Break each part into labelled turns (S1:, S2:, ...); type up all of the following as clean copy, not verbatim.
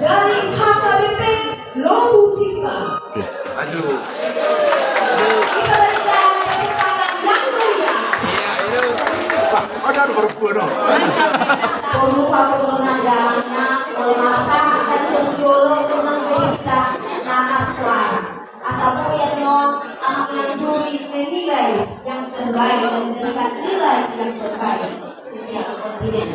S1: dari HKBP Lomusika.
S2: Aduh.
S1: Kita berikan tepuk tangan yang meriah.
S2: Iya, itu. Wah, ada berbuat dong.
S1: Pemuka penurunan zamannya oleh masa hasil biolog penurunan kita nakal suai. Asal yang non anak yang juri menilai yang terbaik dan memberikan nilai yang terbaik setiap kontinen.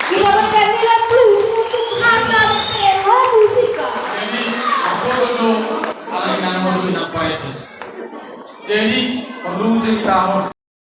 S1: Kita berikan nilai plus untuk HKBP Lomusika.
S3: Jadi, aku untuk alaikan waktu yang paesis. Jadi, perlu cerita